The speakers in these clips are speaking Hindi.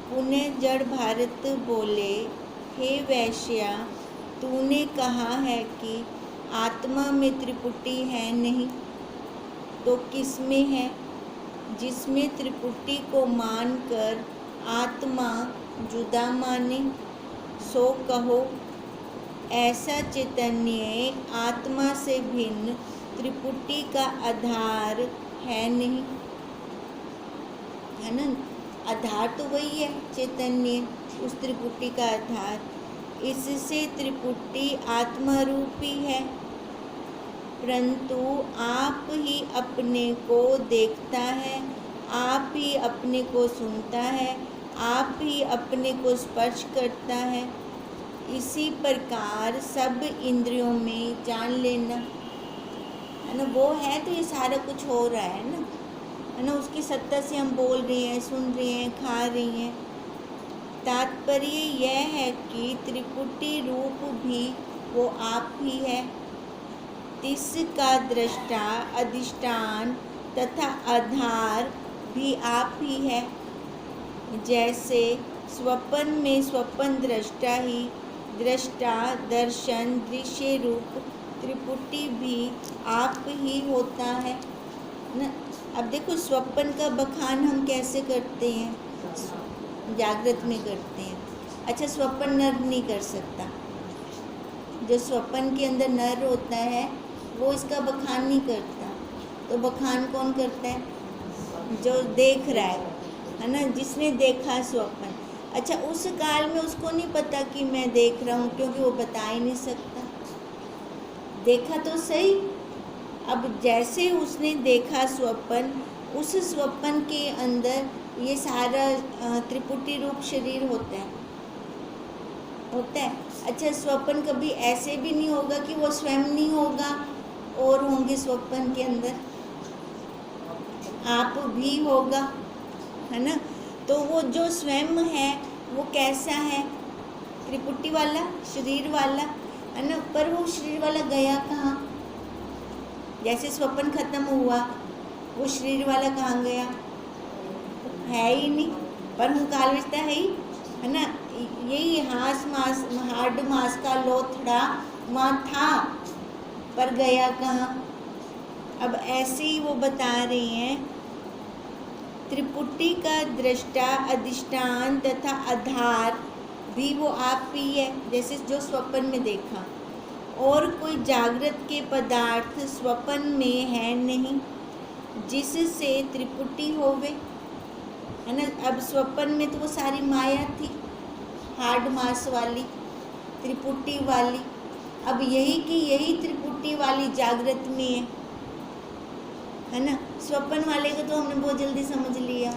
पुनः जड़ भारत बोले, हे वैश्या, तूने कहा है कि आत्मा में त्रिपुटी है नहीं, तो किस में है? जिसमें त्रिपुटी को मानकर आत्मा जुदा माने, सो कहो। ऐसा चैतन्य आत्मा से भिन्न त्रिपुटी का आधार है नहीं, है ना। आधार तो वही है, चैतन्य उस त्रिपुटी का आधार। इससे त्रिपुटी आत्मा रूपी है, परंतु आप ही अपने को देखता है, आप ही अपने को सुनता है, आप ही अपने को स्पर्श करता है। इसी प्रकार सब इंद्रियों में जान लेना, है ना। वो है तो ये सारा कुछ हो रहा है ना, है ना। उसकी सत्ता से हम बोल रहे हैं, सुन रहे हैं, खा रहे हैं। तात्पर्य यह है कि त्रिपुटी रूप भी वो आप ही है। तिसका दृष्टा, अधिष्ठान तथा आधार भी आप ही है। जैसे स्वप्न में स्वप्न दृष्टा ही दृष्टा, दर्शन, दृश्य रूप त्रिपुटी भी आप ही होता है ना। अब देखो, स्वप्न का बखान हम कैसे करते हैं? जागृत में करते हैं। अच्छा, स्वप्न नर नहीं कर सकता। जो स्वप्न के अंदर नर होता है वो इसका बखान नहीं करता। तो बखान कौन करता है? जो देख रहा है ना, जिसने देखा स्वप्न। अच्छा, उस काल में उसको नहीं पता कि मैं देख रहा हूँ, क्योंकि वो बता ही नहीं सकता। देखा तो सही। अब जैसे उसने देखा स्वप्न, उस स्वप्न के अंदर ये सारा त्रिपुटी रूप शरीर होता है। अच्छा, स्वप्न कभी ऐसे भी नहीं होगा कि वो स्वयं नहीं होगा और होंगे स्वप्न के अंदर, आप भी होगा, है ना। तो वो जो स्वयं है वो कैसा है? त्रिपुटी वाला, शरीर वाला, है ना। पर वो शरीर वाला गया कहाँ? जैसे स्वप्न खत्म हुआ, वो शरीर वाला कहाँ गया? है ही नहीं। पर हूँ कालविस्ता है ही, है ना। यही हार्ड मास का लोथड़ा वहाँ था, पर गया कहाँ? अब ऐसे ही वो बता रहे हैं, त्रिपुटी का दृष्टा, अधिष्ठान तथा आधार भी वो आप ही है, जैसे जो स्वप्न में देखा। और कोई जागृत के पदार्थ स्वप्न में है नहीं जिससे त्रिपुटी होवे, है ना। अब स्वप्न में तो वो सारी माया थी, हार्ड मास वाली, त्रिपुटी वाली। अब यही त्रिपुटी वाली जागृत में है ना। स्वप्न वाले को तो हमने बहुत जल्दी समझ लिया,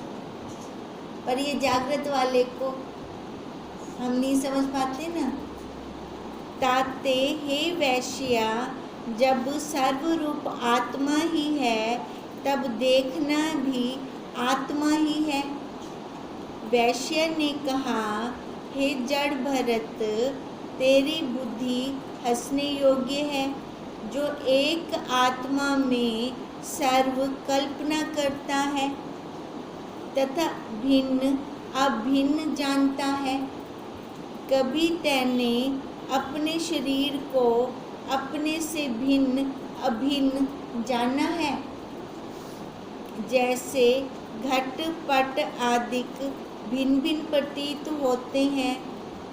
पर ये जागृत वाले को हम नहीं समझ पाते ना। ताते, हे वैश्या, जब सर्वरूप आत्मा ही है तब देखना भी आत्मा ही है। वैश्य ने कहा, हे जड़ भरत, तेरी बुद्धि हंसने योग्य है, जो एक आत्मा में सर्व कल्पना करता है तथा भिन्न अभिन्न जानता है। कभी तैने अपने शरीर को अपने से भिन्न अभिन्न जाना है? जैसे घट पट आदिक भिन्न भिन्न प्रतीत होते हैं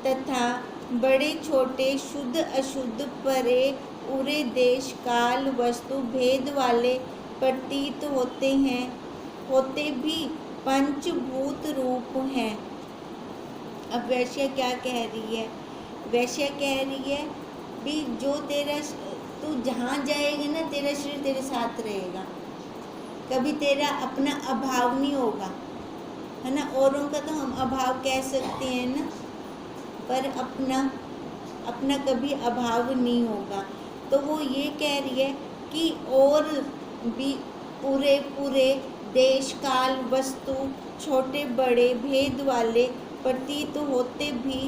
तथा बड़े छोटे, शुद्ध अशुद्ध, परे उरे, देश काल वस्तु भेद वाले प्रतीत होते हैं, होते भी पंचभूत रूप हैं। अब वैश्य क्या कह रही है? वैश्य कह रही है भी जो तू जहाँ जाएगा ना, तेरा शरीर तेरे साथ रहेगा, कभी तेरा अपना अभाव नहीं होगा, है ना। औरों का तो हम अभाव कह सकते हैं ना, पर अपना कभी अभाव नहीं होगा। तो वो ये कह रही है कि और भी पूरे देश काल वस्तु छोटे बड़े भेद वाले प्रतीत होते भी,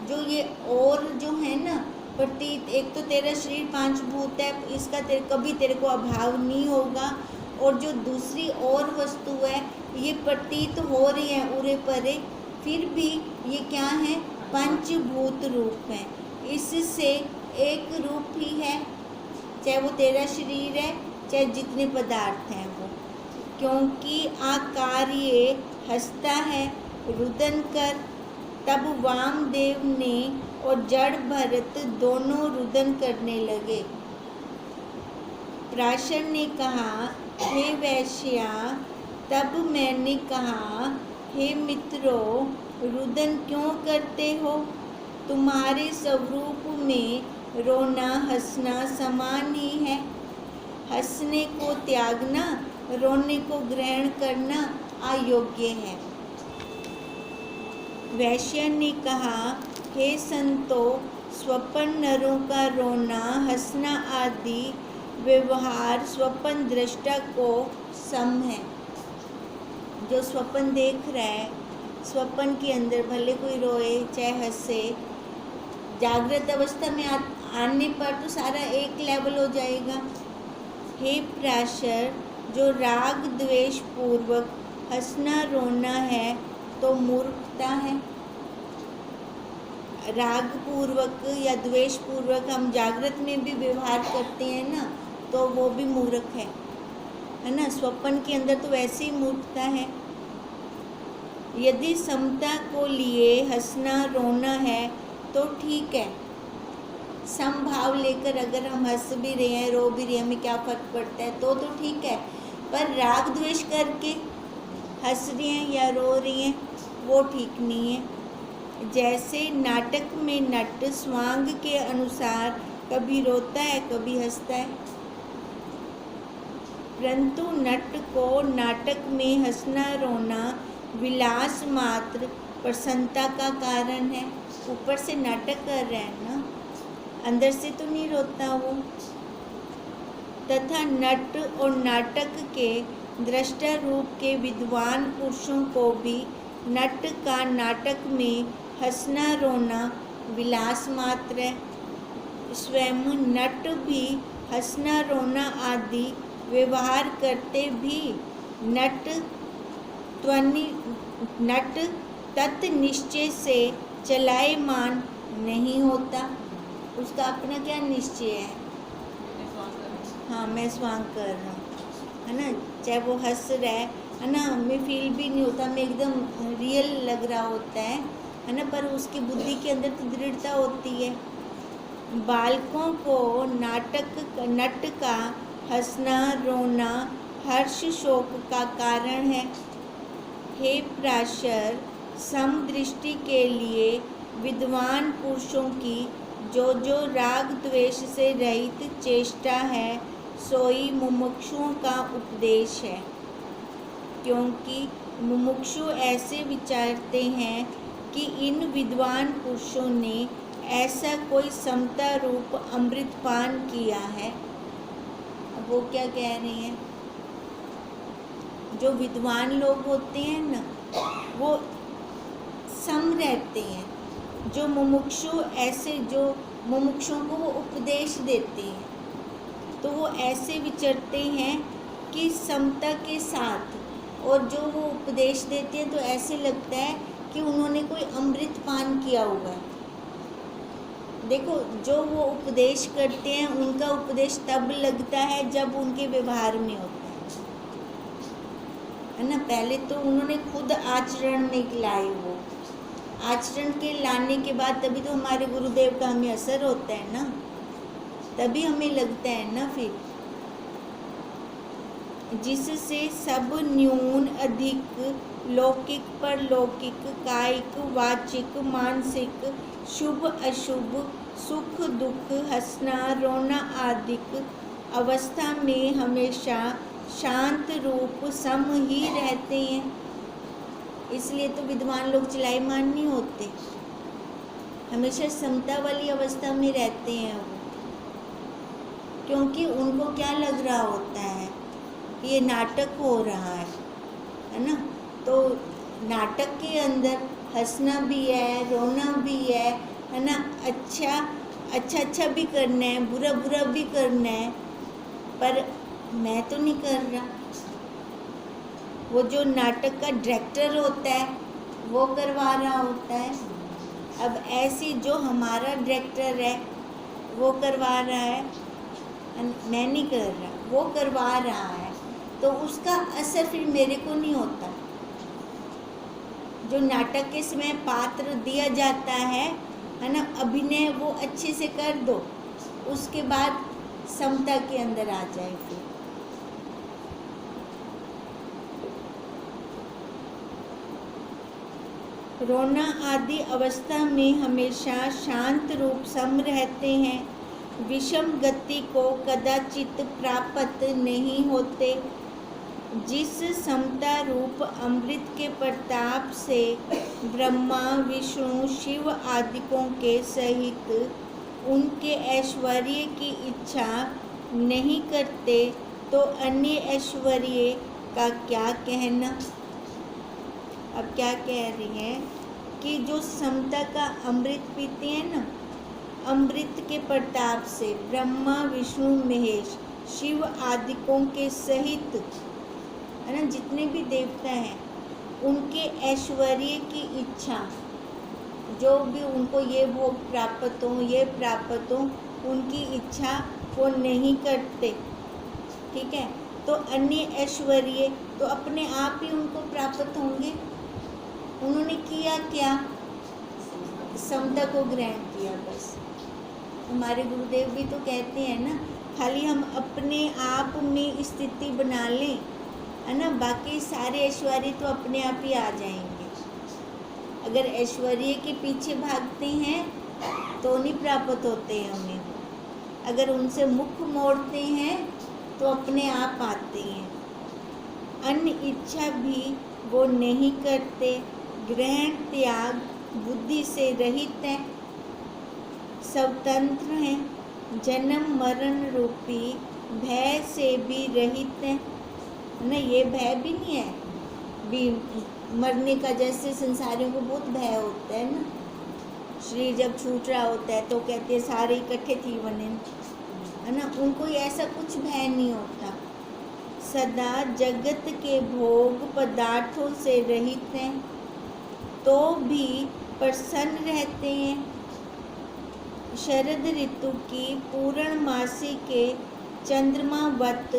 जो ये और जो है ना प्रतीत, एक तो तेरा शरीर पांच भूत है, इसका कभी तेरे को अभाव नहीं होगा, और जो दूसरी और वस्तु है ये प्रतीत हो रही है उरे परे, फिर भी ये क्या है, पंचभूत रूप है, इससे एक रूप ही है, चाहे वो तेरा शरीर है चाहे जितने पदार्थ हैं वो, क्योंकि आकार्य हंसता है रुदन कर। तब वामदेव ने और जड़ भरत दोनों रुदन करने लगे। पराशर ने कहा, हे वैश्या, तब मैंने कहा, हे मित्रों, रुदन क्यों करते हो? तुम्हारे स्वरूप में रोना हंसना समान ही है। हंसने को त्यागना, रोने को ग्रहण करना अयोग्य है। वैश्य ने कहा, हे संतो, स्वप्न नरों का रोना हंसना आदि व्यवहार स्वप्न दृष्टा को सम है। जो स्वप्न देख रहा है, स्वप्न के अंदर भले कोई रोए चाहे हंसे, जागृत अवस्था में आने पर तो सारा एक लेवल हो जाएगा। हे पराशर, जो राग द्वेष पूर्वक हंसना रोना है तो मूर्खता है। राग पूर्वक या द्वेष पूर्वक हम जागृत में भी व्यवहार करते हैं ना, तो वो भी मूर्ख है ना। स्वप्न के अंदर तो वैसे ही मूर्खता है। यदि समता को लिए हंसना रोना है तो ठीक है, समभाव लेकर अगर हम हंस भी रहे हैं रो भी रहे हैं, हमें क्या फर्क पड़ता है, तो ठीक है। पर राग द्वेष करके हंस रही हैं या रो रही हैं वो ठीक नहीं है। जैसे नाटक में नट स्वांग के अनुसार कभी रोता है कभी हंसता है, परंतु नट को नाटक में हंसना रोना विलास मात्र प्रसन्नता का कारण है। ऊपर से नाटक कर रहे हैं ना, अंदर से तो नहीं रोता वो। तथा नट और नाटक के दृष्टा रूप के विद्वान पुरुषों को भी नट का नाटक में हंसना रोना विलास मात्र है। स्वयं नट भी हंसना रोना आदि व्यवहार करते भी नट तत् निश्चय से चलायमान नहीं होता। उसका अपना क्या निश्चय है, हाँ मैं स्वांग कर रहा हूँ, है ना। चाहे वो हंस रहा है ना, हमें फील भी नहीं होता, हमें एकदम रियल लग रहा होता है ना, पर उसकी बुद्धि के अंदर तो दृढ़ता होती है। बालकों को नट का हंसना रोना हर्ष शोक का कारण है। हे पराशर, समदृष्टि के लिए विद्वान पुरुषों की जो राग द्वेष से रहित चेष्टा है सोई मुमुक्षुओं का उपदेश है, क्योंकि मुमुक्षु ऐसे विचारते हैं कि इन विद्वान पुरुषों ने ऐसा कोई समता रूप अमृतपान किया है। अब वो क्या कह रहे हैं, जो विद्वान लोग होते हैं ना वो सम रहते हैं, जो मुमुक्षु ऐसे जो मुमुक्षुओं को वो उपदेश देते हैं तो वो ऐसे विचरते हैं कि समता के साथ, और जो वो उपदेश देते हैं तो ऐसे लगता है कि उन्होंने कोई अमृत पान किया हुआ है। देखो, जो वो उपदेश करते हैं उनका उपदेश तब लगता है जब उनके व्यवहार में होता है ना। पहले तो उन्होंने खुद आचरण में लाए, वो आचरण के लाने के बाद तभी तो हमारे गुरुदेव का हमें असर होता है ना, तभी हमें लगता है ना। फिर जिससे सब न्यून अधिक लौकिक परलौकिक कायिक वाचिक मानसिक शुभ अशुभ सुख दुख हंसना रोना आदि अवस्था में हमेशा शांत रूप सम ही रहते हैं। इसलिए तो विद्वान लोग चलायमान नहीं होते, हमेशा समता वाली अवस्था में रहते हैं वो, क्योंकि उनको क्या लग रहा होता है, ये नाटक हो रहा है ना। तो नाटक के अंदर हंसना भी है रोना भी है ना। अच्छा भी करना है, बुरा भी करना है, पर मैं तो नहीं कर रहा। वो जो नाटक का डायरेक्टर होता है वो करवा रहा होता है। अब ऐसी जो हमारा डायरेक्टर है वो करवा रहा है, मैं नहीं कर रहा, वो करवा रहा है, तो उसका असर फिर मेरे को नहीं होता। जो नाटक के समय पात्र दिया जाता है ना, अभिनय वो अच्छे से कर दो, उसके बाद समता के अंदर आ जाए। फिर रोना आदि अवस्था में हमेशा शांत रूप सम रहते हैं, विषम गति को कदाचित प्राप्त नहीं होते। जिस समता रूप अमृत के प्रताप से ब्रह्मा विष्णु शिव आदिकों के सहित उनके ऐश्वर्य की इच्छा नहीं करते, तो अन्य ऐश्वर्य का क्या कहना। अब क्या कह रही है कि जो समता का अमृत पीते हैं ना, अमृत के प्रताप से ब्रह्मा विष्णु महेश शिव आदिकों के सहित, है ना, जितने भी देवता हैं, उनके ऐश्वर्य की इच्छा, जो भी उनको ये भोग प्राप्त हो, ये प्राप्त हो, उनकी इच्छा वो नहीं करते। ठीक है, तो अन्य ऐश्वर्य तो अपने आप ही उनको प्राप्त होंगे। उन्होंने किया क्या? समता को ग्रहण किया बस। हमारे गुरुदेव भी तो कहते हैं ना, खाली हम अपने आप में स्थिति बना लें, है ना, बाकी सारे ऐश्वर्य तो अपने आप ही आ जाएंगे। अगर ऐश्वर्य के पीछे भागते हैं तो नहीं प्राप्त होते हैं हमें, अगर उनसे मुख मोड़ते हैं तो अपने आप आते हैं। अन्य इच्छा भी वो नहीं करते, ग्रहण त्याग बुद्धि से रहित है, स्वतंत्र हैं, जन्म मरण रूपी भय से भी रहित है ना। ये भय भी नहीं है, भी मरने का, जैसे संसारियों को बहुत भय होता है ना, शरीर जब छूट रहा होता है तो कहते हैं सारे इकट्ठे थी बने, है ना, उनको ऐसा कुछ भय नहीं होता। सदा जगत के भोग पदार्थों से रहित हैं, तो भी प्रसन्न रहते हैं। शरद ऋतु की पूर्णमासी के चंद्रमावत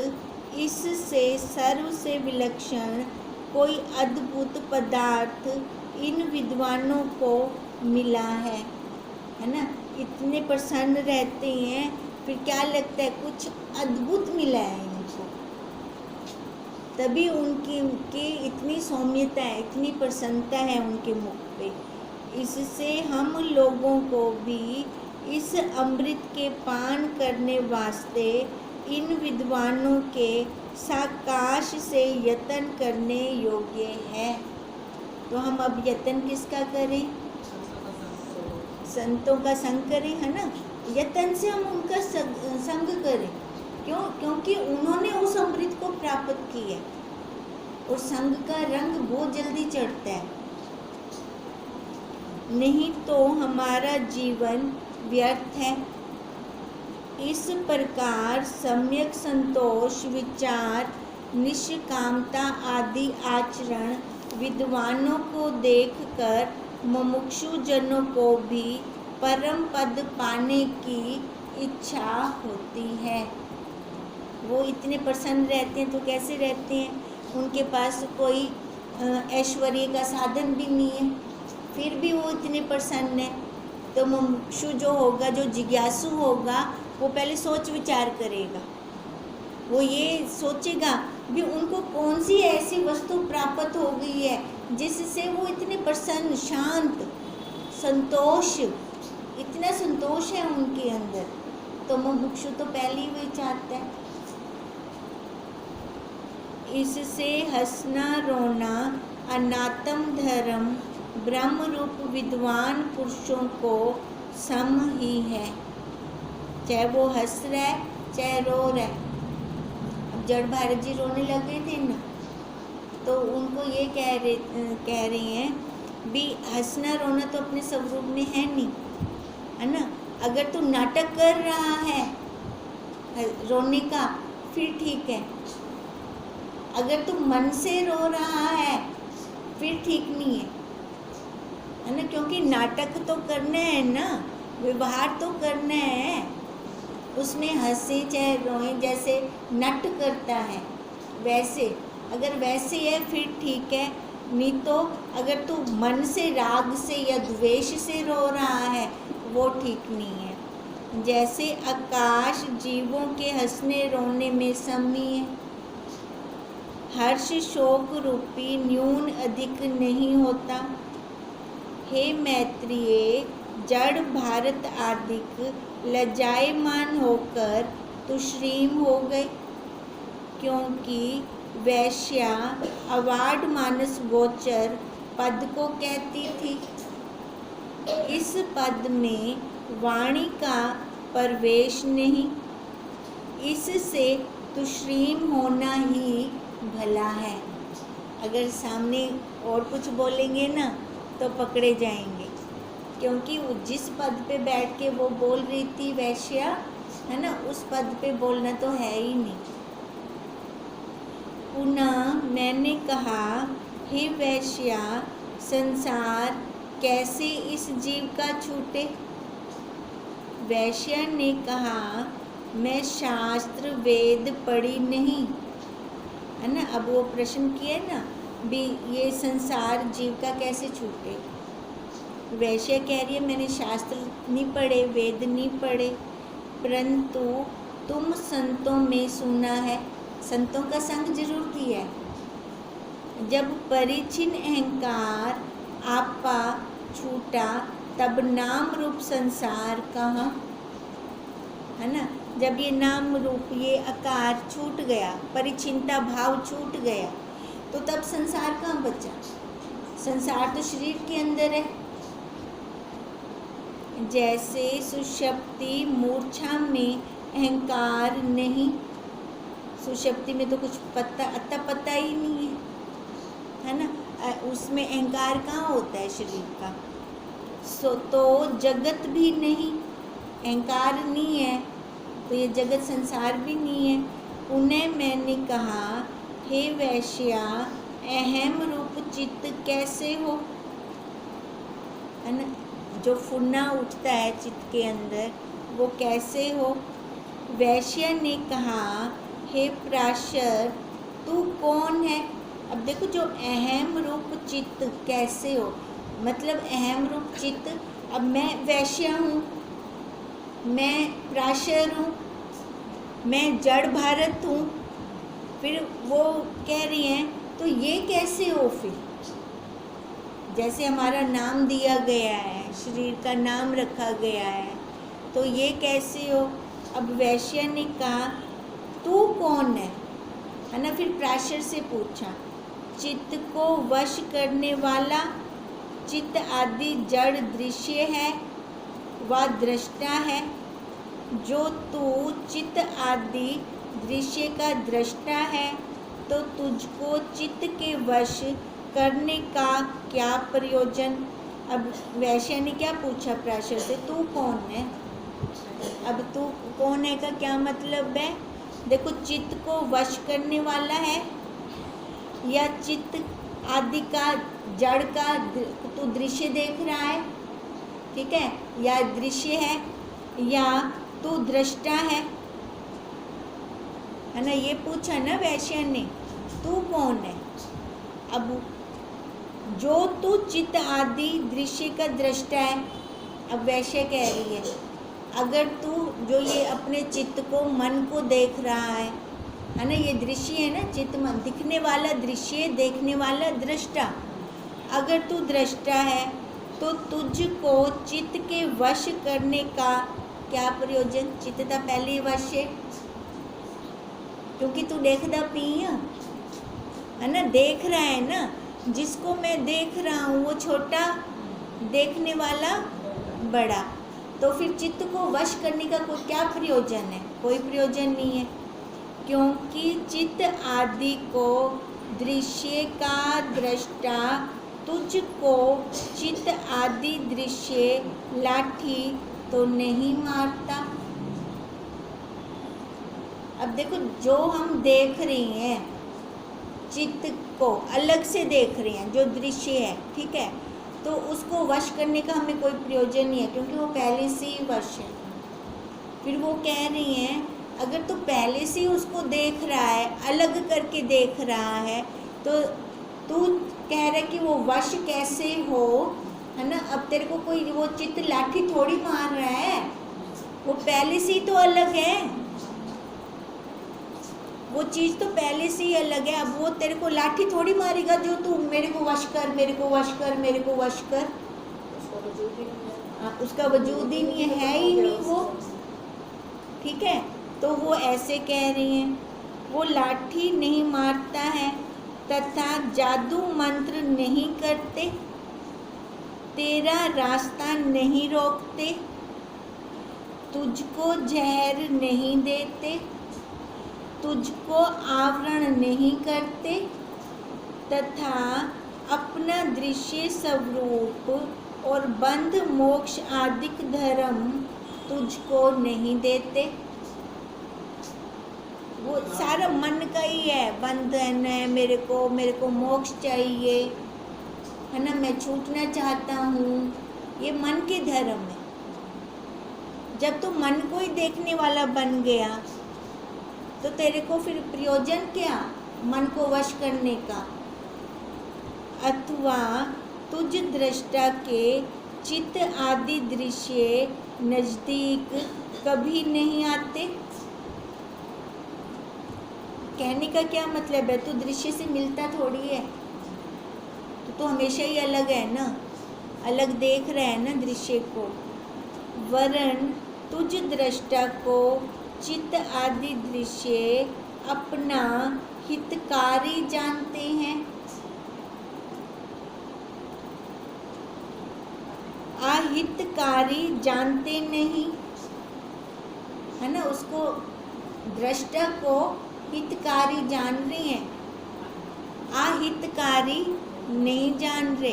इससे सर्व से विलक्षण कोई अद्भुत पदार्थ इन विद्वानों को मिला है ना। इतने प्रसन्न रहते हैं, फिर क्या लगता है कुछ अद्भुत मिला है इनको, तभी उनकी इतनी सौम्यता है, इतनी प्रसन्नता है उनके मुख पे। इससे हम लोगों को भी इस अमृत के पान करने वास्ते इन विद्वानों के साकाश से यत्न करने योग्य है। तो हम अब यत्न किसका करें? संतों का संग करें, है ना। यत्न से हम उनका संग करें। क्यों? क्योंकि उन्होंने उस अमृत को प्राप्त किया, और संग का रंग बहुत जल्दी चढ़ता है। नहीं तो हमारा जीवन व्यर्थ है। इस प्रकार सम्यक संतोष, विचार, निष्कामता आदि आचरण विद्वानों को देखकर मुमुक्षु जनों को भी परम पद पाने की इच्छा होती है। वो इतने प्रसन्न रहते हैं, तो कैसे रहते हैं? उनके पास कोई ऐश्वर्य का साधन भी नहीं है, फिर भी वो इतने प्रसन्न है। तो मुमुक्षु जो होगा, जो जिज्ञासु होगा, वो पहले सोच विचार करेगा। वो ये सोचेगा भी उनको कौन सी ऐसी वस्तु प्राप्त हो गई है जिससे वो इतने प्रसन्न, शांत, संतोष, इतना संतोष है उनके अंदर। तो मुमुक्षु तो पहले ही वही चाहता है। इससे हंसना रोना अनात्म धर्म ब्रह्म रूप विद्वान पुरुषों को सम ही है, चाहे वो हंस रहा है चाहे रो रहा है। अब जड़ भारत जी रोने लगे थे ना, तो उनको ये कह रही हैं भी हंसना रोना तो अपने स्वरूप में है नहीं, है ना। अगर तू नाटक कर रहा है रोने का, फिर ठीक है। अगर तू मन से रो रहा है, फिर ठीक नहीं है। है ना, क्योंकि नाटक तो करना है ना, व्यवहार तो करना है, उसमें हंसे चाहे रोए, जैसे नट करता है वैसे, अगर वैसे है फिर ठीक है, नहीं तो अगर तू मन से राग से या द्वेष से रो रहा है वो ठीक नहीं है। जैसे आकाश जीवों के हंसने रोने में समी है, हर्ष शोक रूपी न्यून अधिक नहीं होता। हे मैत्रेय, जड़ भारत आदिक लज्जायमान होकर तुश्रीम हो गए, क्योंकि वैश्या अवार्ड मानस गोचर पद को कहती थी। इस पद में वाणी का प्रवेश नहीं, इससे तुश्रीम होना ही भला है। अगर सामने और कुछ बोलेंगे ना तो पकड़े जाएंगे, क्योंकि वो जिस पद पे बैठ के वो बोल रही थी वैश्या, है ना, उस पद पे बोलना तो है ही नहीं। पुनः मैंने कहा, हे वैश्या, संसार कैसे इस जीव का छूटे? वैश्या ने कहा, मैं शास्त्र वेद पढ़ी नहीं, है ना। अब वो प्रश्न किया ना भी ये संसार जीव का कैसे छूटे। वैश्या कह रही है मैंने शास्त्र नहीं पढ़े, वेद नहीं पढ़े, परंतु तुम संतों में सुना है, संतों का संग जरूर किया है। जब परिचिन अहंकार आपा छूटा तब नाम रूप संसार कहाँ, है ना। जब ये नाम रूप ये आकार छूट गया, परिचिनता भाव छूट गया, तो तब संसार कहाँ बचा? संसार तो शरीर के अंदर है। जैसे सुषुप्ति मूर्छा में अहंकार नहीं, सुषुप्ति में तो कुछ पता अता पता ही नहीं है ना, उसमें अहंकार कहाँ होता है शरीर का। तो जगत भी नहीं, अहंकार नहीं है तो ये जगत संसार भी नहीं है। उन्हें मैंने कहा, हे वैश्या, अहम रूप चित्त कैसे हो, है ना, जो फुन्ना उठता है चित्त के अंदर वो कैसे हो। वैश्या ने कहा, हे पराशर, तू कौन है? अब देखो, जो अहम रूप चित्त कैसे हो, मतलब अहम रूप चित्त, अब मैं वैश्या हूँ, मैं पराशर हूँ, मैं जड़ भारत हूँ, फिर वो कह रही हैं तो ये कैसे हो? फिर जैसे हमारा नाम दिया गया है, शरीर का नाम रखा गया है, तो ये कैसे हो? अब वैश्या ने कहा, तू कौन है ना। फिर पराशर से पूछा, चित्त को वश करने वाला, चित्त आदि जड़ दृश्य है व दृष्टा है। जो तू चित्त आदि दृश्य का दृष्टा है, तो तुझको चित्त के वश करने का क्या प्रयोजन? अब वैश्या ने क्या पूछा पराशर से, तू कौन है? अब तू कौन है का क्या मतलब है? देखो, चित्त को वश करने वाला है, या चित्त आदि का जड़ का तू दृश्य देख रहा है, ठीक है, या दृश्य है, या तू दृष्टा है ना। ये पूछा ना वैश्या ने, तू कौन है? अब जो तू चित्त आदि दृश्य का दृष्टा है, अब वैश्या कह रही है, अगर तू जो ये अपने चित्त को मन को देख रहा है ना, ये दृश्य है ना, चित्त मन दिखने वाला दृश्य, देखने वाला दृष्टा, अगर तू दृष्टा है तो तुझको चित्त के वश करने का क्या प्रयोजन? चित्त था पहले वश है, क्योंकि तू देखदा पी है ना, देख रहा है ना, जिसको मैं देख रहा हूँ वो छोटा, देखने वाला बड़ा, तो फिर चित्त को वश करने का कोई क्या प्रयोजन है? कोई प्रयोजन नहीं है, क्योंकि चित्त आदि को दृश्य का दृष्टा तुझको चित्त आदि दृश्य लाठी तो नहीं मारता। अब देखो, जो हम देख रहे हैं चित्त को अलग से देख रहे हैं, जो दृश्य है, ठीक है, तो उसको वश करने का हमें कोई प्रयोजन नहीं है, क्योंकि वो पहले से ही वश है। फिर वो कह रही हैं, अगर तू पहले से ही उसको देख रहा है, अलग करके देख रहा है, तो तू कह रहा है कि वो वश कैसे हो, है ना। अब तेरे को कोई वो चित्त लाठी थोड़ी मार रहा है, वो पहले से ही तो अलग है, वो चीज़ तो पहले से ही अलग है। अब वो तेरे को लाठी थोड़ी मारेगा जो तू मेरे को वश कर, मेरे को वश कर, मेरे को वश कर, उसका वजूद ही नहीं है ही नहीं वो। ठीक है, तो वो ऐसे कह रही हैं, वो लाठी नहीं मारता है तथा जादू मंत्र नहीं करते, तेरा रास्ता नहीं रोकते, तुझको जहर नहीं देते, तुझको आवरण नहीं करते, तथा अपना दृश्य स्वरूप और बंध मोक्ष आदिक धर्म तुझको नहीं देते। वो सारा मन का ही है, बंधन है, मेरे को मोक्ष चाहिए, है ना, मैं छूटना चाहता हूँ, ये मन के धर्म है। जब तू मन को ही देखने वाला बन गया तो तेरे को फिर प्रयोजन क्या मन को वश करने का। अथवा तुझ दृष्टा के चित्त आदि दृश्य नजदीक कभी नहीं आते। कहने का क्या मतलब है, तू दृश्य से मिलता थोड़ी है, तो हमेशा ही अलग है ना, अलग देख रहा है ना दृश्य को। वरन तुझ दृष्टा को चित्त आदि दृश्य अपना हितकारी जानते हैं, अहितकारी जानते नहीं, है ना। उसको दृष्टा को हितकारी जान रहे हैं, अहितकारी नहीं जान रहे,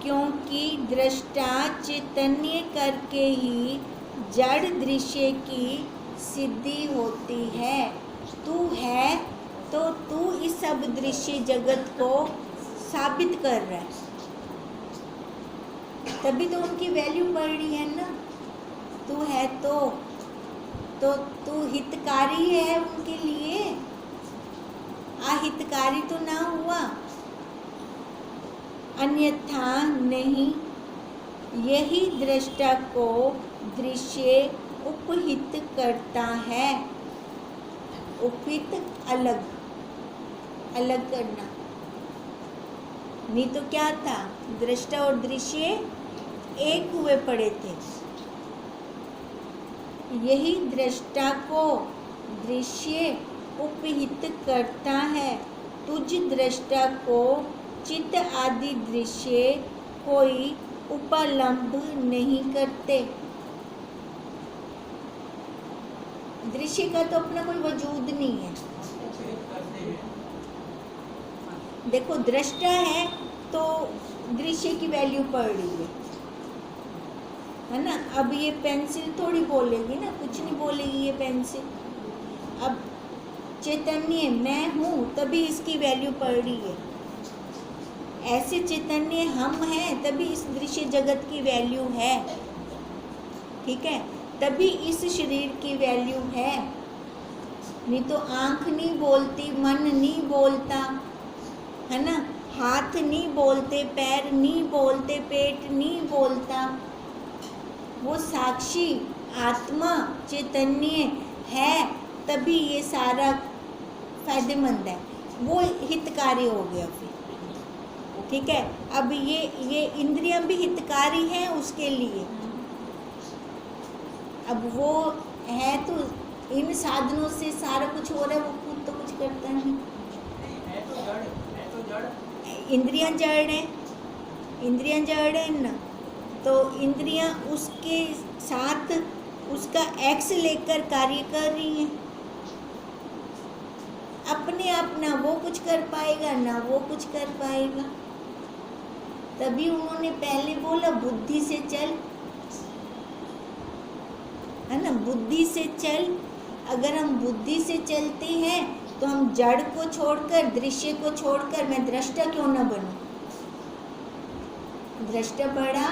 क्योंकि दृष्टा चैतन्य करके ही जड़ दृश्य की सिद्धि होती है। तू है तो तू इस सब दृश्य जगत को साबित कर रहा है, तभी तो उनकी वैल्यू बढ़ रही है ना। तू है तो तू हितकारी है उनके लिए, अहितकारी तो ना हुआ, अन्यथा नहीं। यही दृष्टा को दृश्य उपहित करता है। उपहित अलग अलग करना, नहीं तो क्या था, दृष्टा और दृश्य एक हुए पड़े थे। यही दृष्टा को दृश्य उपहित करता है। तुझ दृष्टा को चित्त आदि दृश्य कोई उपलम्ब नहीं करते। दृश्य का तो अपना कोई वजूद नहीं है। देखो दृष्टा है तो दृश्य की वैल्यू पड़ रही है ना। अब ये पेंसिल थोड़ी बोलेगी ना, कुछ नहीं बोलेगी ये पेंसिल। अब चैतन्य मैं हूँ तभी इसकी वैल्यू पड़ रही है, ऐसे चैतन्य हम हैं तभी इस दृश्य जगत की वैल्यू है। ठीक है, तभी इस शरीर की वैल्यू है, नहीं तो आँख नहीं बोलती, मन नहीं बोलता, है ना, हाथ नहीं बोलते, पैर नहीं बोलते, पेट नहीं बोलता। वो साक्षी आत्मा चैतन्य है तभी ये सारा फायदेमंद है, वो हितकारी हो गया फिर। ठीक है, अब ये इंद्रियां भी हितकारी हैं उसके लिए। अब वो है तो इन साधनों से सारा कुछ हो रहा है, वो खुद तो कुछ करता नहीं। इंद्रियां जड़ है, इंद्रियां जड़ है ना, तो इंद्रियां उसके साथ उसका एक्स लेकर कार्य कर रही हैं। अपने आप ना वो कुछ कर पाएगा ना वो कुछ कर पाएगा। तभी उन्होंने पहले बोला बुद्धि से चल, है ना, बुद्धि से चल। अगर हम बुद्धि से चलते हैं तो हम जड़ को छोड़कर, दृश्य को छोड़कर मैं दृष्टा क्यों ना बनूं। दृष्टा बड़ा,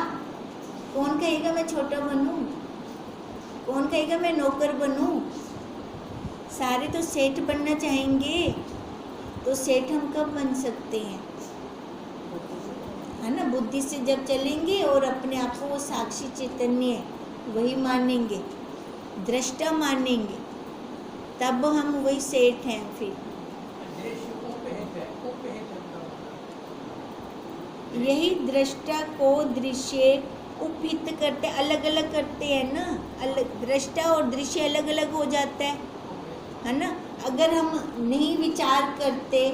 कौन कहेगा मैं छोटा बनूं? कौन कहेगा मैं नौकर बनूं? सारे तो सेठ बनना चाहेंगे, तो सेठ हम कब बन सकते हैं? है ना, बुद्धि से जब चलेंगे और अपने आप को वो साक्षी चैतन्य वही मानेंगे, दृष्टा मानेंगे, तब हम वही सेठ हैं। फिर यही दृष्टा को दृश्य उपहित करते, अलग अलग करते हैं ना, अलग दृष्टा और दृश्य अलग अलग हो जाता है ना। अगर हम नहीं विचार करते,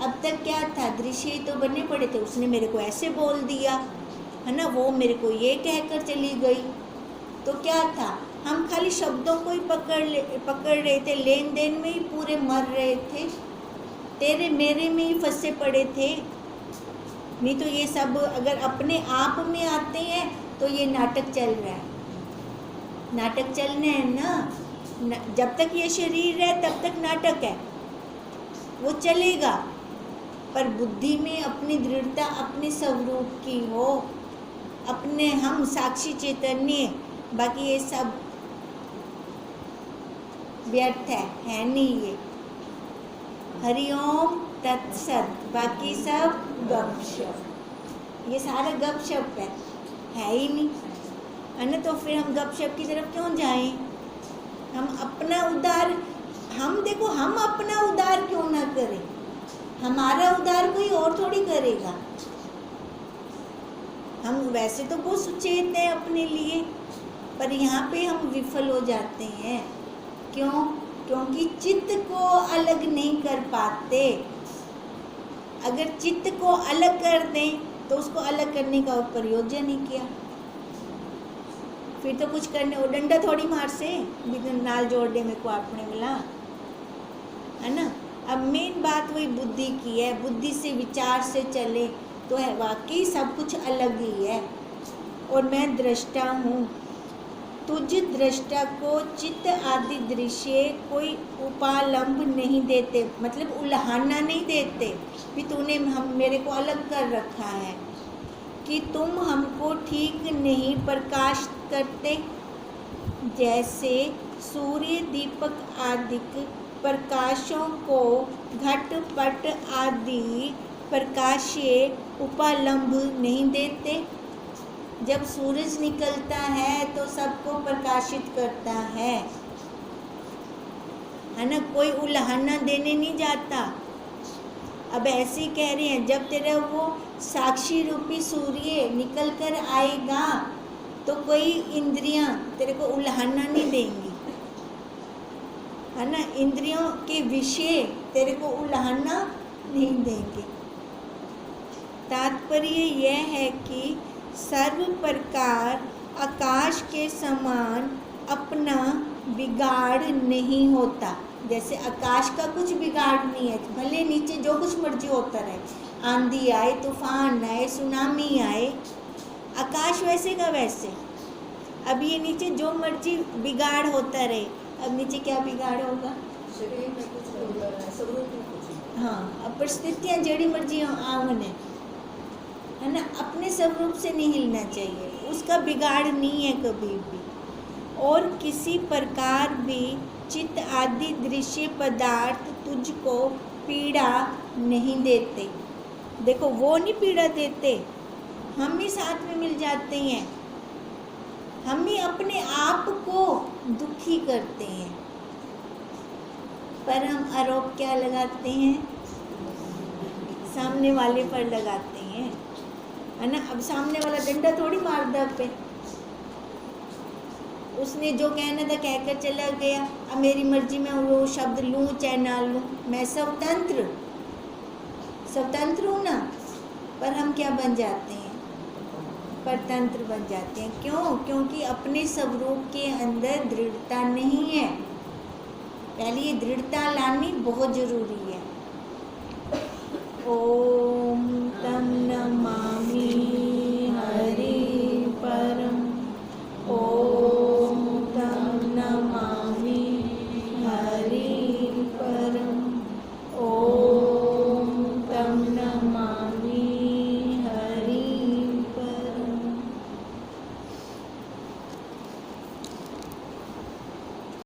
अब तक क्या था, दृश्य ही तो बनने पड़े थे, उसने मेरे को ऐसे बोल दिया, है ना, वो मेरे को ये कहकर चली गई, तो क्या था, हम खाली शब्दों को ही पकड़ रहे थे, लेन देन में ही पूरे मर रहे थे, तेरे मेरे में ही फंसे पड़े थे। नहीं तो ये सब अगर अपने आप में आते हैं तो ये नाटक चल रहा है, नाटक चलना है ना। जब तक ये शरीर है तब तक नाटक है, वो चलेगा, पर बुद्धि में अपनी दृढ़ता अपने स्वरूप की हो, अपने हम साक्षी चैतन्य, बाकी ये सब व्यर्थ है नहीं ये। हरिओम तत्सत, बाकी सब गपशप, ये सारा गपशप है ही नहीं, है ना। तो फिर हम गपशप की तरफ क्यों जाएं? हम अपना उद्धार, हम देखो, हम अपना उद्धार क्यों ना करें? हमारा उद्धार कोई और थोड़ी करेगा। हम वैसे तो बहुत सुचेत हैं अपने लिए, पर यहाँ पे हम विफल हो जाते हैं। क्यों? क्योंकि चित्त को अलग नहीं कर पाते। अगर चित्त को अलग कर दें तो उसको अलग करने का प्रयोजन नहीं किया, फिर तो कुछ करने, वो डंडा थोड़ी मार से नाल जोड़ने में को आपने मिला, है ना। अब मेन बात वही बुद्धि की है, बुद्धि से विचार से चले तो है वाकई सब कुछ अलग ही है, और मैं दृष्टा हूँ। तुझ दृष्टा को चित्त आदि दृश्य कोई उपालंब नहीं देते, मतलब उल्हाना नहीं देते भी तूने हम मेरे को अलग कर रखा है, कि तुम हमको ठीक नहीं प्रकाश करते। जैसे सूर्य दीपक आदि प्रकाशों को घट पट आदि प्रकाशीय उपालंब नहीं देते। जब सूरज निकलता है तो सबको प्रकाशित करता है ना, कोई उल्हाना देने नहीं जाता। अब ऐसे ही कह रहे हैं, जब तेरा वो साक्षी रूपी सूर्य निकल कर आएगा तो कोई इंद्रियां तेरे को उल्हाना नहीं देंगी, है ना। इंद्रियों के विषय तेरे को उल्हाना नहीं देंगे। तात्पर्य यह है कि सर्व प्रकार आकाश के समान अपना बिगाड़ नहीं होता। जैसे आकाश का कुछ बिगाड़ नहीं है, भले नीचे जो कुछ मर्जी होता रहे, आंधी आए, तूफान आए, सुनामी आए, आकाश वैसे का वैसे। अब ये नीचे जो मर्जी बिगाड़ होता रहे, अब नीचे क्या बिगाड़ होगा? शरीर में कुछ होता है, स्वरूप में कुछ। हाँ, अब परिस्थितियाँ जड़ी मर्जी आवन है ना, अपने स्वरूप से नहीं हिलना चाहिए, उसका बिगाड़ नहीं है कभी भी। और किसी प्रकार भी चित्त आदि दृश्य पदार्थ तुझको पीड़ा नहीं देते। देखो, वो नहीं पीड़ा देते, हम ही साथ में मिल जाते हैं, हम ही अपने आप को दुखी करते हैं, पर हम आरोप क्या लगाते हैं? सामने वाले पर लगाते हैं, है ना। अब सामने वाला डंडा थोड़ी मार दे पे, उसने जो कहना था कहकर चला गया, अब मेरी मर्जी में वो शब्द लूँ चाहे ना लूँ, मैं स्वतंत्र हूँ ना। पर हम क्या बन जाते हैं? परतंत्र बन जाते हैं। क्यों? क्योंकि अपने स्वरूप के अंदर दृढ़ता नहीं है। पहले ये दृढ़ता लानी बहुत जरूरी है। ओम तम नमामि